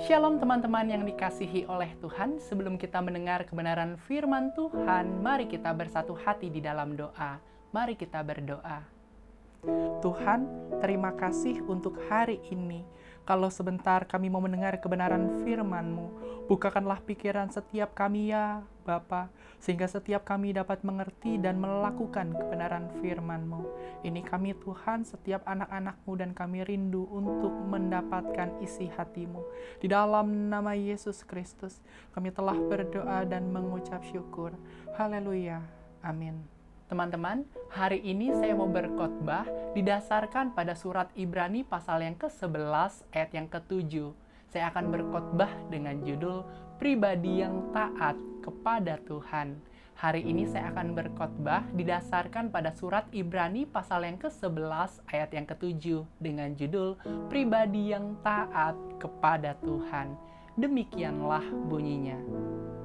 Shalom teman-teman yang dikasihi oleh Tuhan. Sebelum kita mendengar kebenaran firman Tuhan, mari kita bersatu hati di dalam doa. Mari kita berdoa. Tuhan, terima kasih untuk hari ini. Kalau sebentar kami mau mendengar kebenaran firman-Mu, bukakanlah pikiran setiap kami ya Bapa, sehingga setiap kami dapat mengerti dan melakukan kebenaran firman-Mu. Ini kami Tuhan, setiap anak-anak-Mu, dan kami rindu untuk mendapatkan isi hati-Mu. Di dalam nama Yesus Kristus, kami telah berdoa dan mengucap syukur. Haleluya. Amin. Teman-teman, hari ini saya mau berkhotbah didasarkan pada surat Ibrani pasal yang ke-11 ayat yang ke-7. Saya akan berkhotbah dengan judul Pribadi yang Taat kepada Tuhan. Hari ini saya akan berkhotbah didasarkan pada surat Ibrani pasal yang ke-11 ayat yang ke-7 dengan judul Pribadi yang Taat kepada Tuhan. Demikianlah bunyinya.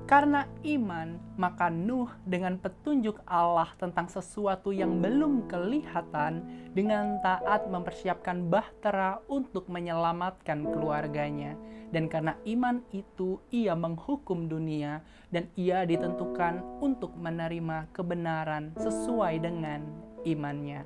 Karena iman, maka Nuh dengan petunjuk Allah tentang sesuatu yang belum kelihatan, dengan taat mempersiapkan bahtera untuk menyelamatkan keluarganya. Dan karena iman itu, ia menghukum dunia, dan ia ditentukan untuk menerima kebenaran sesuai dengan imannya.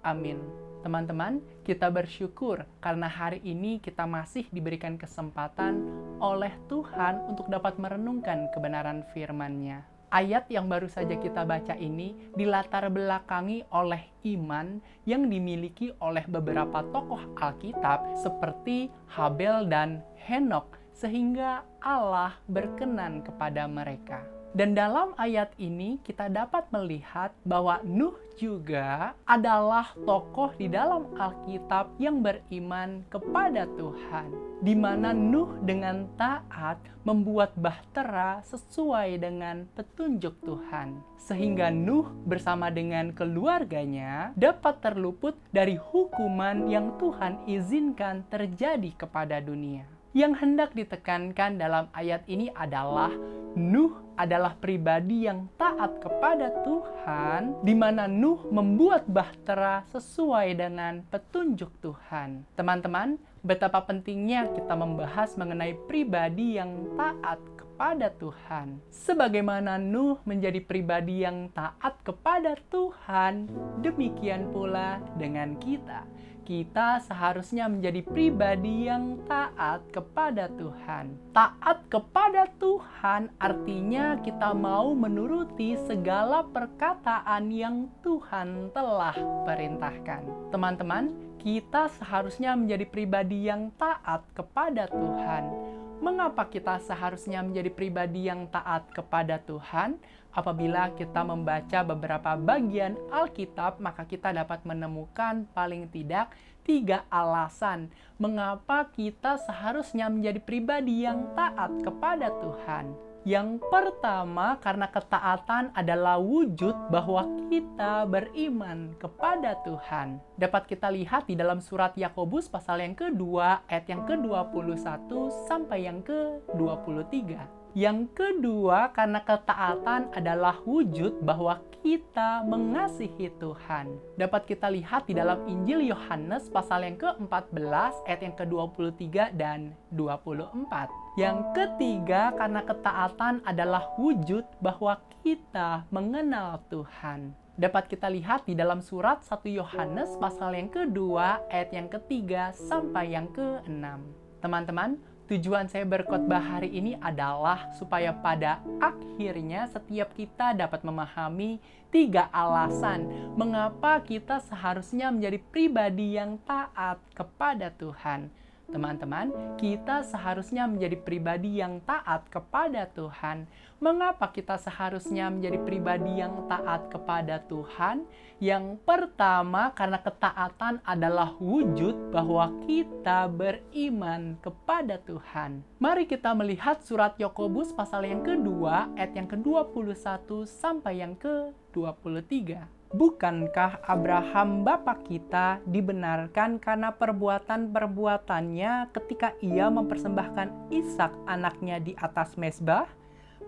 Amin. Teman-teman, kita bersyukur karena hari ini kita masih diberikan kesempatan oleh Tuhan untuk dapat merenungkan kebenaran firman-Nya. Ayat yang baru saja kita baca ini dilatar belakangi oleh iman yang dimiliki oleh beberapa tokoh Alkitab seperti Habel dan Henokh, sehingga Allah berkenan kepada mereka. Dan dalam ayat ini kita dapat melihat bahwa Nuh juga adalah tokoh di dalam Alkitab yang beriman kepada Tuhan. Di mana Nuh dengan taat membuat bahtera sesuai dengan petunjuk Tuhan. Sehingga Nuh bersama dengan keluarganya dapat terluput dari hukuman yang Tuhan izinkan terjadi kepada dunia. Yang hendak ditekankan dalam ayat ini adalah Nuh adalah pribadi yang taat kepada Tuhan, di mana Nuh membuat bahtera sesuai dengan petunjuk Tuhan. Teman-teman, betapa pentingnya kita membahas mengenai pribadi yang taat kepada Tuhan. Sebagaimana Nuh menjadi pribadi yang taat kepada Tuhan, demikian pula dengan kita. Kita seharusnya menjadi pribadi yang taat kepada Tuhan. Taat kepada Tuhan artinya kita mau menuruti segala perkataan yang Tuhan telah perintahkan. Teman-teman, kita seharusnya menjadi pribadi yang taat kepada Tuhan. Mengapa kita seharusnya menjadi pribadi yang taat kepada Tuhan? Apabila kita membaca beberapa bagian Alkitab, maka kita dapat menemukan paling tidak 3 alasan mengapa kita seharusnya menjadi pribadi yang taat kepada Tuhan. Yang pertama, karena ketaatan adalah wujud bahwa kita beriman kepada Tuhan. Dapat kita lihat di dalam surat Yakobus pasal yang kedua, ayat yang ke-21 sampai yang ke-23. Yang kedua, karena ketaatan adalah wujud bahwa kita mengasihi Tuhan. Dapat kita lihat di dalam Injil Yohanes pasal yang ke-14 ayat yang ke-23 dan 24. Yang ketiga, karena ketaatan adalah wujud bahwa kita mengenal Tuhan. Dapat kita lihat di dalam surat 1 Yohanes pasal yang kedua ayat yang ketiga sampai yang ke-6. Teman-teman, tujuan saya berkhotbah hari ini adalah supaya pada akhirnya setiap kita dapat memahami 3 alasan mengapa kita seharusnya menjadi pribadi yang taat kepada Tuhan. Teman-teman, kita seharusnya menjadi pribadi yang taat kepada Tuhan. Mengapa kita seharusnya menjadi pribadi yang taat kepada Tuhan? Yang pertama, karena ketaatan adalah wujud bahwa kita beriman kepada Tuhan. Mari kita melihat surat Yakobus pasal yang kedua, ayat yang ke-21 sampai yang ke-23. Bukankah Abraham bapa kita dibenarkan karena perbuatan-perbuatannya ketika ia mempersembahkan Ishak anaknya di atas mezbah?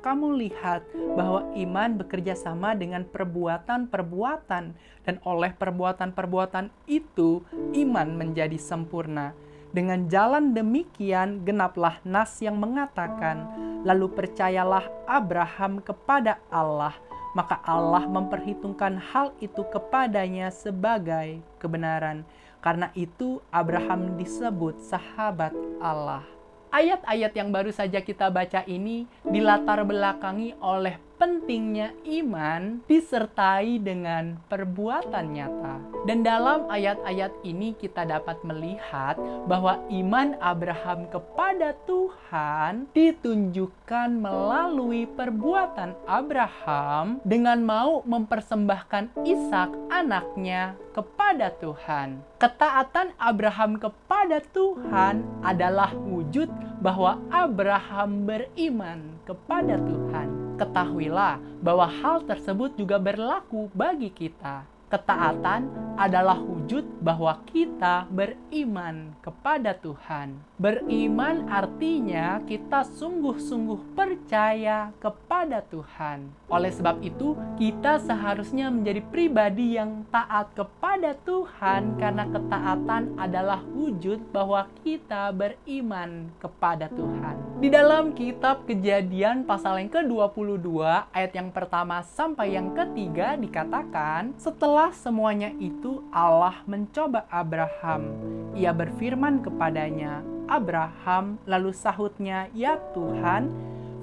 Kamu lihat bahwa iman bekerja sama dengan perbuatan-perbuatan, dan oleh perbuatan-perbuatan itu iman menjadi sempurna. Dengan jalan demikian genaplah nas yang mengatakan, lalu percayalah Abraham kepada Allah, maka Allah memperhitungkan hal itu kepadanya sebagai kebenaran. Karena itu Abraham disebut sahabat Allah. Ayat-ayat yang baru saja kita baca ini dilatar belakangi oleh pentingnya iman disertai dengan perbuatan nyata. Dan dalam ayat-ayat ini kita dapat melihat bahwa iman Abraham kepada Tuhan ditunjukkan melalui perbuatan Abraham dengan mau mempersembahkan Ishak anaknya kepada Tuhan. Ketaatan Abraham kepada Tuhan adalah wujud bahwa Abraham beriman kepada Tuhan. Ketahuilah bahwa hal tersebut juga berlaku bagi kita. Ketaatan adalah wujud bahwa kita beriman kepada Tuhan. Beriman artinya kita sungguh-sungguh percaya kepada Tuhan. Oleh sebab itu, kita seharusnya menjadi pribadi yang taat kepada Tuhan karena ketaatan adalah wujud bahwa kita beriman kepada Tuhan. Di dalam kitab Kejadian pasal yang ke-22 ayat yang pertama sampai yang ketiga dikatakan, setelah semuanya itu Allah mencoba Abraham. Ia berfirman kepadanya, Abraham, lalu sahutnya, ya Tuhan,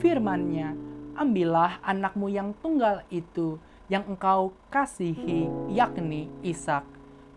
firman-Nya, ambillah anakmu yang tunggal itu, yang engkau kasihi, yakni Ishak.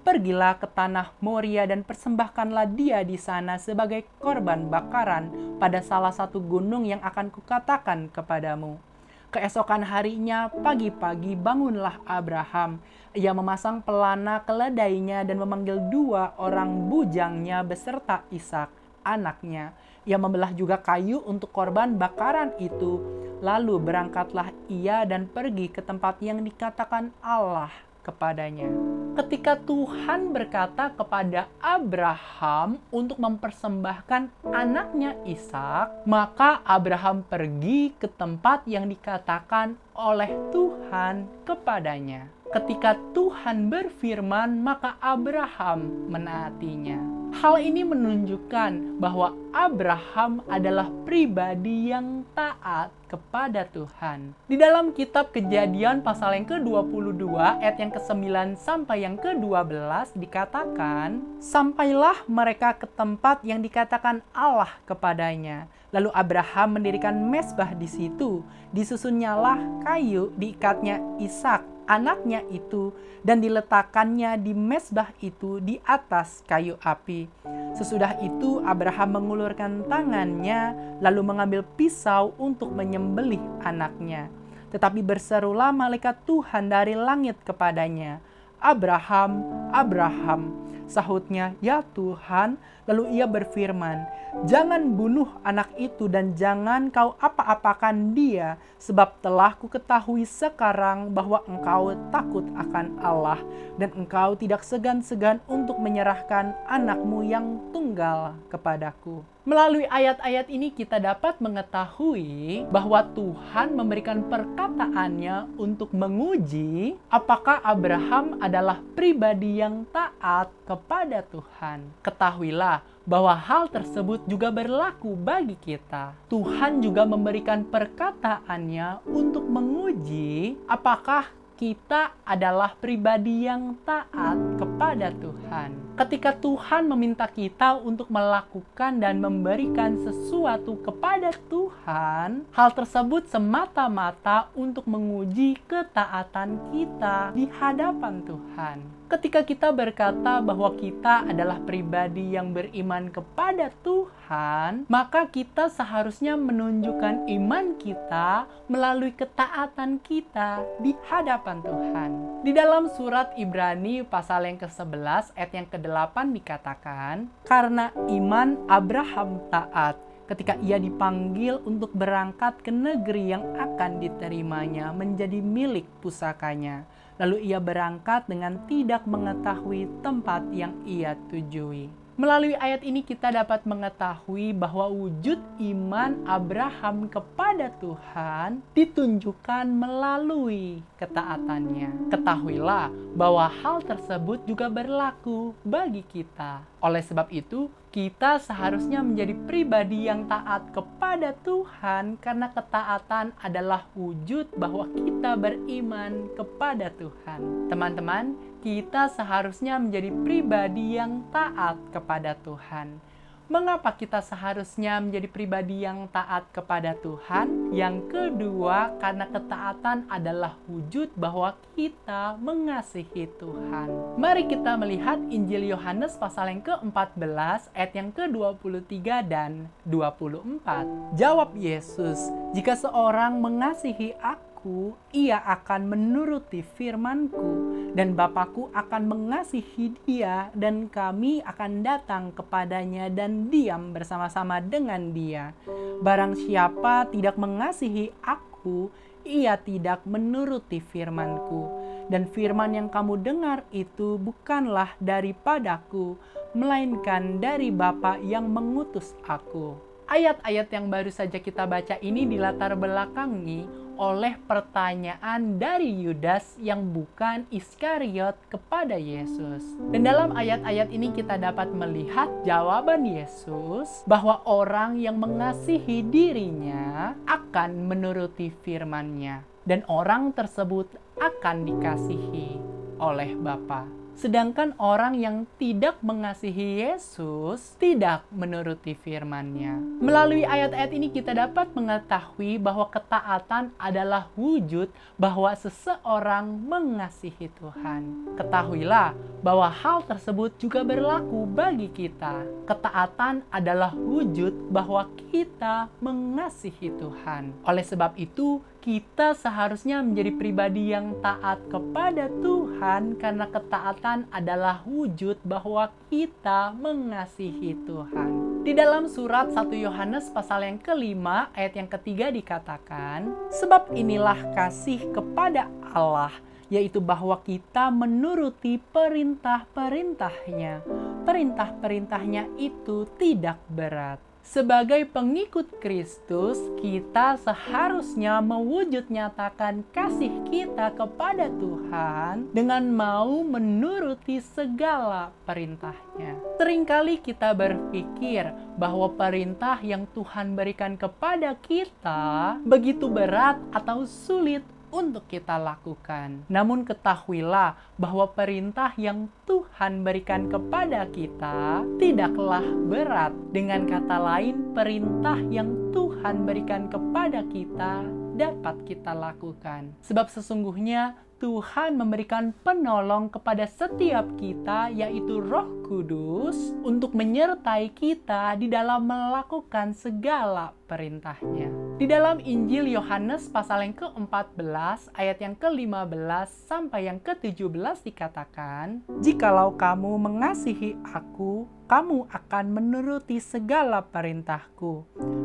Pergilah ke tanah Moria dan persembahkanlah dia di sana sebagai korban bakaran pada salah satu gunung yang akan kukatakan kepadamu. Keesokan harinya, pagi-pagi bangunlah Abraham. Ia memasang pelana keledainya dan memanggil 2 orang bujangnya beserta Ishak, anaknya. Ia membelah juga kayu untuk korban bakaran itu. Lalu berangkatlah ia dan pergi ke tempat yang dikatakan Allah kepadanya. Ketika Tuhan berkata kepada Abraham untuk mempersembahkan anaknya Ishak, maka Abraham pergi ke tempat yang dikatakan oleh Tuhan kepadanya. Ketika Tuhan berfirman, maka Abraham menaatinya. Hal ini menunjukkan bahwa Abraham adalah pribadi yang taat kepada Tuhan. Di dalam kitab Kejadian pasal yang ke-22 ayat yang ke-9 sampai yang ke-12 dikatakan, sampailah mereka ke tempat yang dikatakan Allah kepadanya. Lalu Abraham mendirikan mezbah di situ. Disusunnyalah kayu, diikatnya Ishak, anaknya itu, dan diletakkannya di mezbah itu di atas kayu api. Sesudah itu Abraham mengulurkan tangannya, lalu mengambil pisau untuk menyembelih anaknya. Tetapi berserulah malaikat Tuhan dari langit kepadanya, Abraham, Abraham. Sahutnya, ya Tuhan. Lalu ia berfirman, jangan bunuh anak itu dan jangan kau apa-apakan dia, sebab telah kuketahui sekarang bahwa engkau takut akan Allah, dan engkau tidak segan-segan untuk menyerahkan anakmu yang tunggal kepadaku. Melalui ayat-ayat ini kita dapat mengetahui bahwa Tuhan memberikan perkataannya untuk menguji apakah Abraham adalah pribadi yang taat kepada Tuhan. Ketahuilah bahwa hal tersebut juga berlaku bagi kita. Tuhan juga memberikan perkataannya untuk menguji apakah kita adalah pribadi yang taat kepada Tuhan. Ketika Tuhan meminta kita untuk melakukan dan memberikan sesuatu kepada Tuhan, hal tersebut semata-mata untuk menguji ketaatan kita di hadapan Tuhan. Ketika kita berkata bahwa kita adalah pribadi yang beriman kepada Tuhan, maka kita seharusnya menunjukkan iman kita melalui ketaatan kita di hadapan Tuhan. Di dalam surat Ibrani pasal yang ke-11 ayat yang ke-8 dikatakan, karena iman Abraham taat ketika ia dipanggil untuk berangkat ke negeri yang akan diterimanya menjadi milik pusakanya. Lalu ia berangkat dengan tidak mengetahui tempat yang ia tujui. Melalui ayat ini kita dapat mengetahui bahwa wujud iman Abraham kepada Tuhan ditunjukkan melalui ketaatannya. Ketahuilah bahwa hal tersebut juga berlaku bagi kita. Oleh sebab itu, kita seharusnya menjadi pribadi yang taat kepada Tuhan karena ketaatan adalah wujud bahwa kita beriman kepada Tuhan. Teman-teman, kita seharusnya menjadi pribadi yang taat kepada Tuhan. Mengapa kita seharusnya menjadi pribadi yang taat kepada Tuhan? Yang kedua, karena ketaatan adalah wujud bahwa kita mengasihi Tuhan. Mari kita melihat Injil Yohanes pasal yang ke-14 ayat yang ke-23 dan 24. Jawab Yesus, "Jika seorang mengasihi Aku, ia akan menuruti firman-Ku, dan Bapa-Ku akan mengasihi dia, dan kami akan datang kepadanya dan diam bersama-sama dengan dia. Barang siapa tidak mengasihi Aku, ia tidak menuruti firman-Ku. Dan firman yang kamu dengar itu bukanlah daripadaku, melainkan dari Bapa yang mengutus Aku." Ayat-ayat yang baru saja kita baca ini dilatar belakangi oleh pertanyaan dari Yudas yang bukan Iskariot kepada Yesus. Dan dalam ayat-ayat ini kita dapat melihat jawaban Yesus bahwa orang yang mengasihi dirinya akan menuruti firman-Nya. Dan orang tersebut akan dikasihi oleh Bapa. Sedangkan orang yang tidak mengasihi Yesus tidak menuruti firman-Nya. Melalui ayat-ayat ini kita dapat mengetahui bahwa ketaatan adalah wujud bahwa seseorang mengasihi Tuhan. Ketahuilah bahwa hal tersebut juga berlaku bagi kita. Ketaatan adalah wujud bahwa kita mengasihi Tuhan. Oleh sebab itu, kita seharusnya menjadi pribadi yang taat kepada Tuhan karena ketaatan adalah wujud bahwa kita mengasihi Tuhan. Di dalam surat 1 Yohanes pasal yang ke-5 ayat yang ke-3 dikatakan, "Sebab inilah kasih kepada Allah, yaitu bahwa kita menuruti perintah-perintahnya. Perintah-perintahnya itu tidak berat." Sebagai pengikut Kristus, kita seharusnya mewujud nyatakan kasih kita kepada Tuhan dengan mau menuruti segala perintah-Nya. Seringkali kita berpikir bahwa perintah yang Tuhan berikan kepada kita begitu berat atau sulit untuk kita lakukan. Namun ketahuilah bahwa perintah yang Tuhan berikan kepada kita tidaklah berat. Dengan kata lain, perintah yang Tuhan berikan kepada kita dapat kita lakukan. Sebab sesungguhnya Tuhan memberikan penolong kepada setiap kita, yaitu Roh Kudus, untuk menyertai kita di dalam melakukan segala perintah-Nya. Di dalam Injil Yohanes pasal yang ke-14 ayat yang ke-15 sampai yang ke-17 dikatakan, "Jikalau kamu mengasihi Aku, kamu akan menuruti segala perintah-Ku.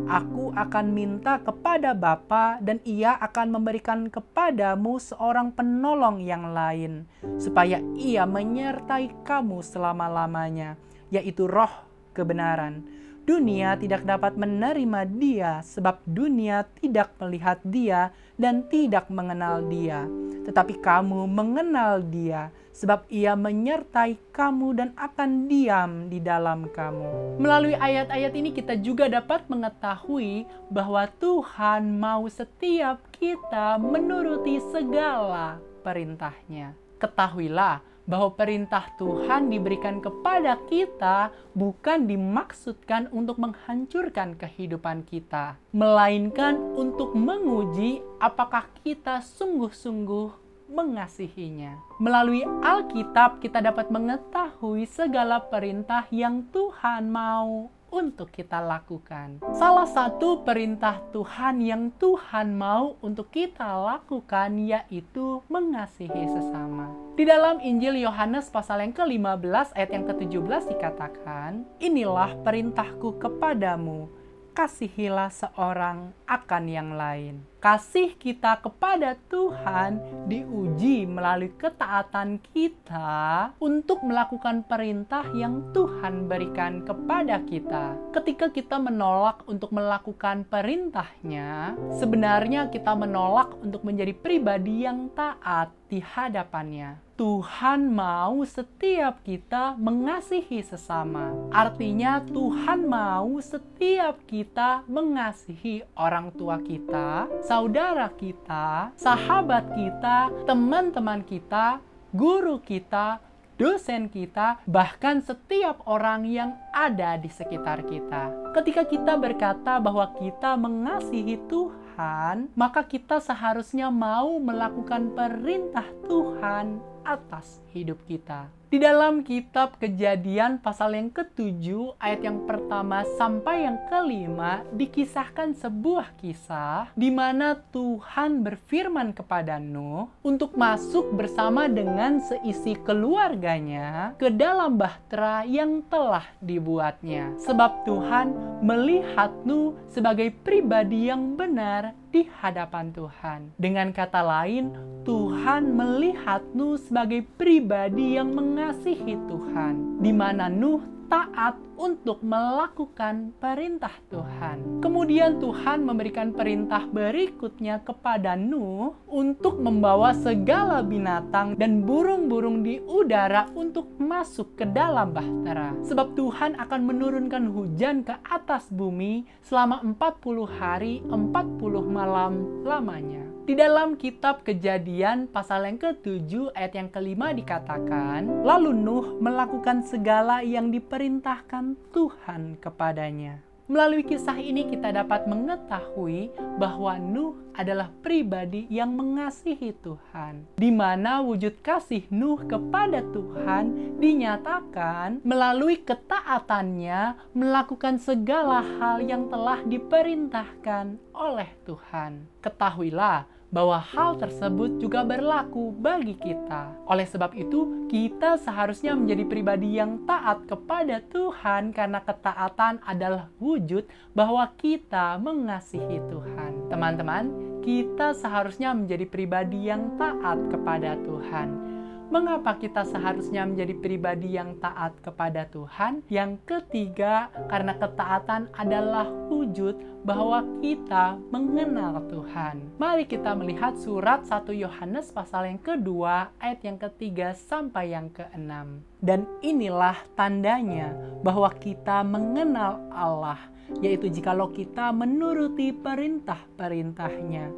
Aku akan minta kepada Bapa dan Ia akan memberikan kepadamu seorang penolong yang lain, supaya Ia menyertai kamu selama-lamanya, yaitu Roh kebenaran. Dunia tidak dapat menerima Dia, sebab dunia tidak melihat Dia dan tidak mengenal Dia. Tetapi kamu mengenal Dia, sebab Ia menyertai kamu dan akan diam di dalam kamu." Melalui ayat-ayat ini kita juga dapat mengetahui bahwa Tuhan mau setiap kita menuruti segala perintah-Nya. Ketahuilah bahwa perintah Tuhan diberikan kepada kita bukan dimaksudkan untuk menghancurkan kehidupan kita, melainkan untuk menguji apakah kita sungguh-sungguh mengasihinya. Melalui Alkitab kita dapat mengetahui segala perintah yang Tuhan mau untuk kita lakukan. Salah satu perintah Tuhan yang Tuhan mau untuk kita lakukan yaitu mengasihi sesama. Di dalam Injil Yohanes pasal yang ke-15 ayat yang ke-17 dikatakan, "Inilah perintahku kepadamu, kasihilah seorang akan yang lain." Kasih kita kepada Tuhan diuji melalui ketaatan kita untuk melakukan perintah yang Tuhan berikan kepada kita. Ketika kita menolak untuk melakukan perintahnya, sebenarnya kita menolak untuk menjadi pribadi yang taat di hadapannya. Tuhan mau setiap kita mengasihi sesama. Artinya Tuhan mau setiap kita mengasihi orang tua kita, saudara kita, sahabat kita, teman-teman kita, guru kita, dosen kita, bahkan setiap orang yang ada di sekitar kita. Ketika kita berkata bahwa kita mengasihi Tuhan, maka kita seharusnya mau melakukan perintah Tuhan atas hidup kita. Di dalam kitab Kejadian pasal yang ke-7 ayat yang pertama sampai yang ke-5 dikisahkan sebuah kisah di mana Tuhan berfirman kepada Nuh untuk masuk bersama dengan seisi keluarganya ke dalam bahtera yang telah dibuatnya. Sebab Tuhan melihat Nuh sebagai pribadi yang benar di hadapan Tuhan. Dengan kata lain, Tuhan melihat Nuh sebagai pribadi yang mengasihi Tuhan, di mana Nuh taat untuk melakukan perintah Tuhan. Kemudian Tuhan memberikan perintah berikutnya kepada Nuh untuk membawa segala binatang dan burung-burung di udara untuk masuk ke dalam bahtera. Sebab Tuhan akan menurunkan hujan ke atas bumi selama 40 hari, 40 malam lamanya. Di dalam kitab Kejadian pasal yang ke-7 ayat yang ke-5 dikatakan, lalu Nuh melakukan segala yang diperintahkan Tuhan kepadanya. Melalui kisah ini kita dapat mengetahui bahwa Nuh adalah pribadi yang mengasihi Tuhan, di mana wujud kasih Nuh kepada Tuhan dinyatakan melalui ketaatannya melakukan segala hal yang telah diperintahkan oleh Tuhan. Ketahuilah bahwa hal tersebut juga berlaku bagi kita. Oleh sebab itu, kita seharusnya menjadi pribadi yang taat kepada Tuhan karena ketaatan adalah wujud bahwa kita mengasihi Tuhan. Teman-teman, kita seharusnya menjadi pribadi yang taat kepada Tuhan. Mengapa kita seharusnya menjadi pribadi yang taat kepada Tuhan? Yang ketiga, karena ketaatan adalah wujud bahwa kita mengenal Tuhan. Mari kita melihat surat 1 Yohanes pasal yang kedua, ayat yang ketiga sampai yang keenam. Dan inilah tandanya bahwa kita mengenal Allah, yaitu jikalau kita menuruti perintah-perintahnya.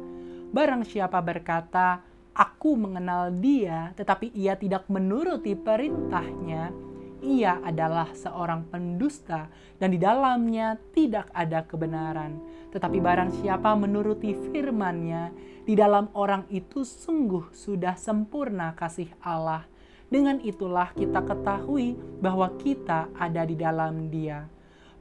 Barang siapa berkata, Aku mengenal dia, tetapi ia tidak menuruti perintahnya, ia adalah seorang pendusta dan di dalamnya tidak ada kebenaran. Tetapi barang siapa menuruti firman-Nya, di dalam orang itu sungguh sudah sempurna kasih Allah. Dengan itulah kita ketahui bahwa kita ada di dalam Dia.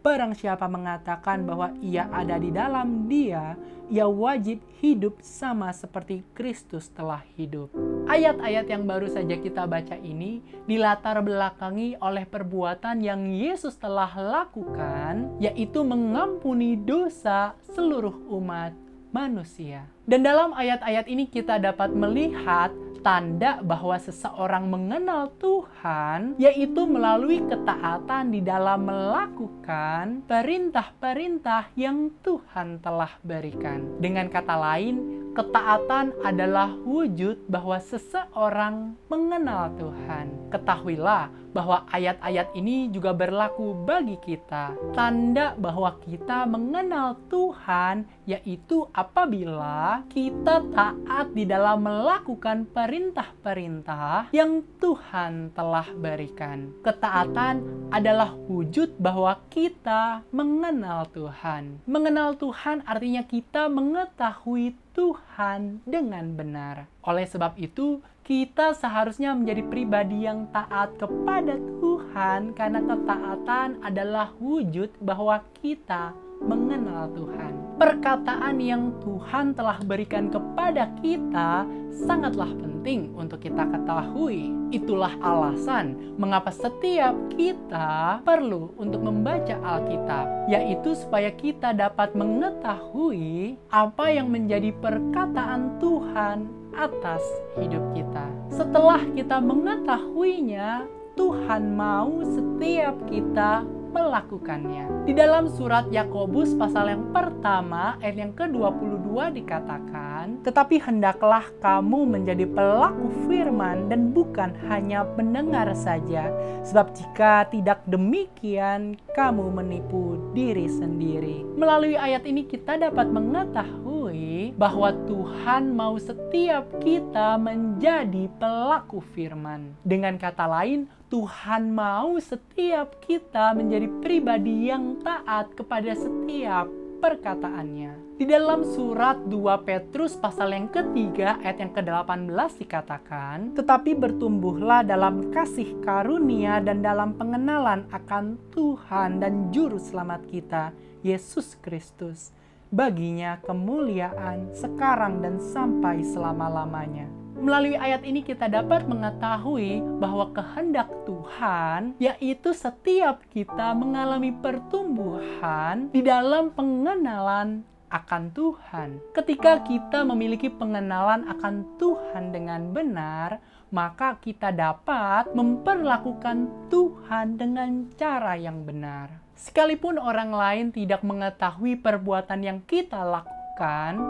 Barang siapa mengatakan bahwa ia ada di dalam Dia, ia wajib hidup sama seperti Kristus telah hidup. Ayat-ayat yang baru saja kita baca ini dilatar belakangi oleh perbuatan yang Yesus telah lakukan, yaitu mengampuni dosa seluruh umat manusia. Dan dalam ayat-ayat ini kita dapat melihat tanda bahwa seseorang mengenal Tuhan, yaitu melalui ketaatan di dalam melakukan perintah-perintah yang Tuhan telah berikan. Dengan kata lain, ketaatan adalah wujud bahwa seseorang mengenal Tuhan. Ketahuilah bahwa ayat-ayat ini juga berlaku bagi kita. Tanda bahwa kita mengenal Tuhan, yaitu apabila kita taat di dalam melakukan perintah-perintah yang Tuhan telah berikan. Ketaatan adalah wujud bahwa kita mengenal Tuhan. Mengenal Tuhan artinya kita mengetahui Tuhan dengan benar. Oleh sebab itu, kita seharusnya menjadi pribadi yang taat kepada Tuhan karena ketaatan adalah wujud bahwa kita mengenal Tuhan. Perkataan yang Tuhan telah berikan kepada kita sangatlah penting untuk kita ketahui. Itulah alasan mengapa setiap kita perlu untuk membaca Alkitab, yaitu supaya kita dapat mengetahui apa yang menjadi perkataan Tuhan atas hidup kita. Setelah kita mengetahuinya, Tuhan mau setiap kita melakukannya. Di dalam surat Yakobus pasal yang pertama ayat yang ke-22 dikatakan, "Tetapi hendaklah kamu menjadi pelaku firman dan bukan hanya pendengar saja, sebab jika tidak demikian kamu menipu diri sendiri." Melalui ayat ini kita dapat mengetahui bahwa Tuhan mau setiap kita menjadi pelaku firman. Dengan kata lain, Tuhan mau setiap kita menjadi pribadi yang taat kepada setiap perkataannya. Di dalam surat 2 Petrus pasal yang ketiga ayat yang ke-18 dikatakan, "Tetapi bertumbuhlah dalam kasih karunia dan dalam pengenalan akan Tuhan dan Juru Selamat kita, Yesus Kristus. Baginya kemuliaan sekarang dan sampai selama-lamanya." Melalui ayat ini kita dapat mengetahui bahwa kehendak Tuhan yaitu setiap kita mengalami pertumbuhan di dalam pengenalan akan Tuhan. Ketika kita memiliki pengenalan akan Tuhan dengan benar, maka kita dapat memperlakukan Tuhan dengan cara yang benar. Sekalipun orang lain tidak mengetahui perbuatan yang kita lakukan,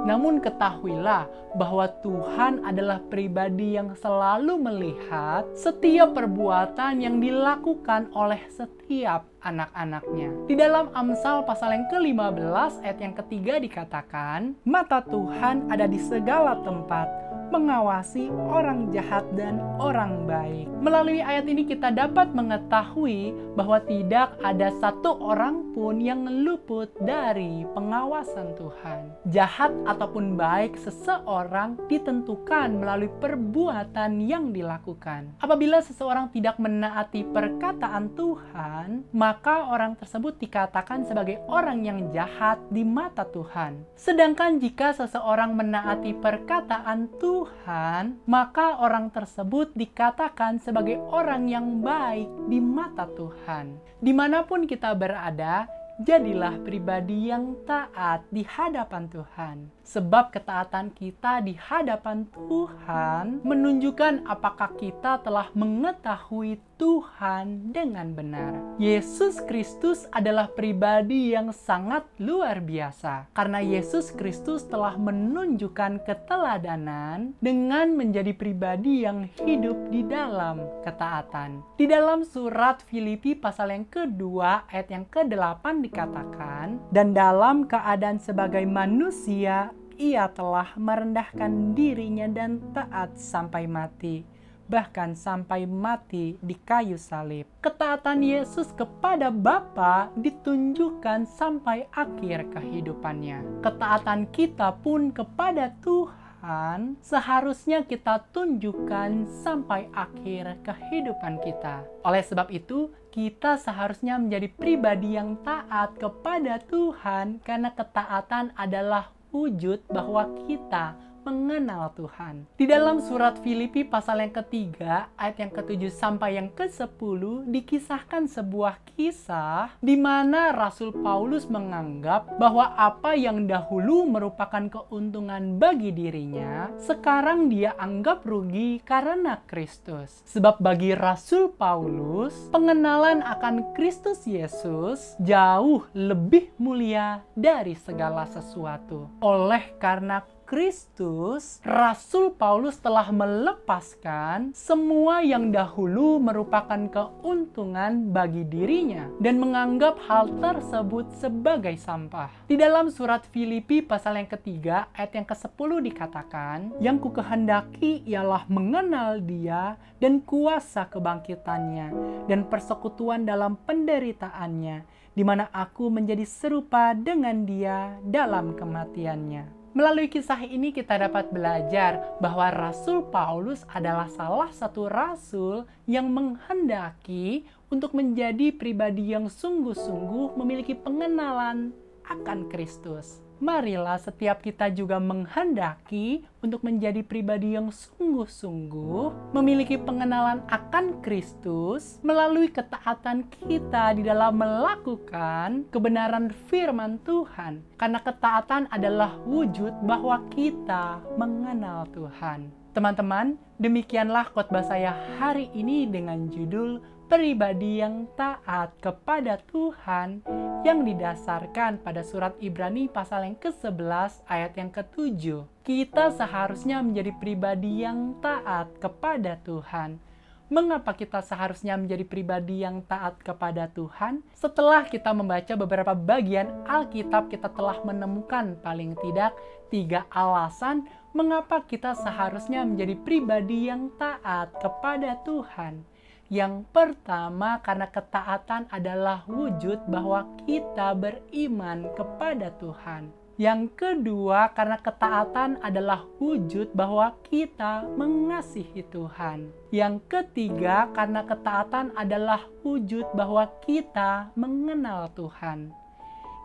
namun ketahuilah bahwa Tuhan adalah pribadi yang selalu melihat setiap perbuatan yang dilakukan oleh setiap anak-anaknya. Di dalam Amsal pasal yang ke-15 ayat yang ketiga dikatakan, "Mata Tuhan ada di segala tempat, mengawasi orang jahat dan orang baik." Melalui ayat ini kita dapat mengetahui bahwa tidak ada satu orang pun yang luput dari pengawasan Tuhan. Jahat ataupun baik seseorang ditentukan melalui perbuatan yang dilakukan. Apabila seseorang tidak menaati perkataan Tuhan, maka orang tersebut dikatakan sebagai orang yang jahat di mata Tuhan. Sedangkan jika seseorang menaati perkataan Tuhan, maka orang tersebut dikatakan sebagai orang yang baik di mata Tuhan. Dimanapun kita berada, jadilah pribadi yang taat di hadapan Tuhan. Sebab ketaatan kita di hadapan Tuhan menunjukkan apakah kita telah mengetahui Tuhan dengan benar. Yesus Kristus adalah pribadi yang sangat luar biasa. Karena Yesus Kristus telah menunjukkan keteladanan dengan menjadi pribadi yang hidup di dalam ketaatan. Di dalam surat Filipi pasal yang kedua ayat yang ke-8 dikatakan, "Dan dalam keadaan sebagai manusia, ia telah merendahkan dirinya dan taat sampai mati, bahkan sampai mati di kayu salib." Ketaatan Yesus kepada Bapa ditunjukkan sampai akhir kehidupannya. Ketaatan kita pun kepada Tuhan seharusnya kita tunjukkan sampai akhir kehidupan kita. Oleh sebab itu, kita seharusnya menjadi pribadi yang taat kepada Tuhan karena ketaatan adalah wujud bahwa kita mengenal Tuhan. Di dalam surat Filipi pasal yang ketiga, ayat yang ke-7 sampai yang ke-10, dikisahkan sebuah kisah di mana Rasul Paulus menganggap bahwa apa yang dahulu merupakan keuntungan bagi dirinya, sekarang dia anggap rugi karena Kristus. Sebab bagi Rasul Paulus, pengenalan akan Kristus Yesus jauh lebih mulia dari segala sesuatu. Oleh karena Kristus, Rasul Paulus telah melepaskan semua yang dahulu merupakan keuntungan bagi dirinya dan menganggap hal tersebut sebagai sampah. Di dalam surat Filipi pasal yang ketiga ayat yang ke-10 dikatakan, "Yang kukehendaki ialah mengenal Dia dan kuasa kebangkitannya dan persekutuan dalam penderitaannya, di mana aku menjadi serupa dengan Dia dalam kematiannya." Melalui kisah ini kita dapat belajar bahwa Rasul Paulus adalah salah satu rasul yang menghendaki untuk menjadi pribadi yang sungguh-sungguh memiliki pengenalan akan Kristus. marilah setiap kita juga menghendaki untuk menjadi pribadi yang sungguh-sungguh memiliki pengenalan akan Kristus melalui ketaatan kita di dalam melakukan kebenaran firman Tuhan. Karena ketaatan adalah wujud bahwa kita mengenal Tuhan. Teman-teman, demikianlah khotbah saya hari ini dengan judul Pribadi yang taat kepada Tuhan yang didasarkan pada surat Ibrani pasal yang ke-11 ayat yang ke-7. Kita seharusnya menjadi pribadi yang taat kepada Tuhan. Mengapa kita seharusnya menjadi pribadi yang taat kepada Tuhan? Setelah kita membaca beberapa bagian Alkitab, kita telah menemukan paling tidak 3 alasan mengapa kita seharusnya menjadi pribadi yang taat kepada Tuhan. Yang pertama, karena ketaatan adalah wujud bahwa kita beriman kepada Tuhan. Yang kedua, karena ketaatan adalah wujud bahwa kita mengasihi Tuhan. Yang ketiga, karena ketaatan adalah wujud bahwa kita mengenal Tuhan.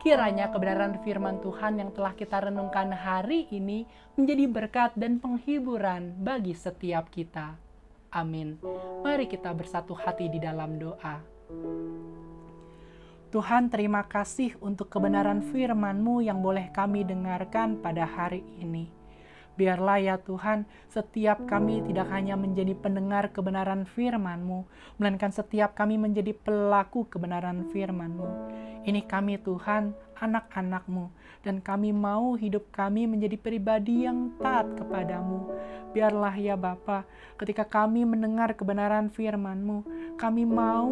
Kiranya kebenaran firman Tuhan yang telah kita renungkan hari ini menjadi berkat dan penghiburan bagi setiap kita. Amin. Mari kita bersatu hati di dalam doa. Tuhan, terima kasih untuk kebenaran firman-Mu yang boleh kami dengarkan pada hari ini. Biarlah ya Tuhan, setiap kami tidak hanya menjadi pendengar kebenaran firman-Mu, melainkan setiap kami menjadi pelaku kebenaran firman-Mu. Ini kami Tuhan, anak-anak-Mu, dan kami mau hidup kami menjadi pribadi yang taat kepadamu. Biarlah ya Bapa, ketika kami mendengar kebenaran firman-Mu, kami mau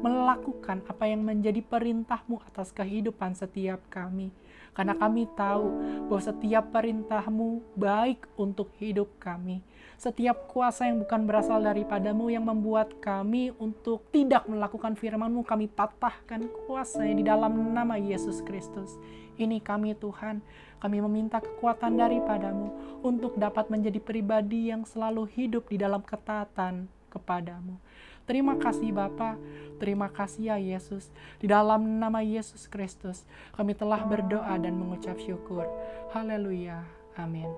melakukan apa yang menjadi perintah-Mu atas kehidupan setiap kami. Karena kami tahu bahwa setiap perintah-Mu baik untuk hidup kami. Setiap kuasa yang bukan berasal daripada-Mu yang membuat kami untuk tidak melakukan firman-Mu, kami patahkan kuasanya di dalam nama Yesus Kristus. Ini kami Tuhan, kami meminta kekuatan daripada-Mu untuk dapat menjadi pribadi yang selalu hidup di dalam ketaatan kepada-Mu. Terima kasih Bapa, terima kasih ya Yesus. Di dalam nama Yesus Kristus, kami telah berdoa dan mengucap syukur. Haleluya, amin.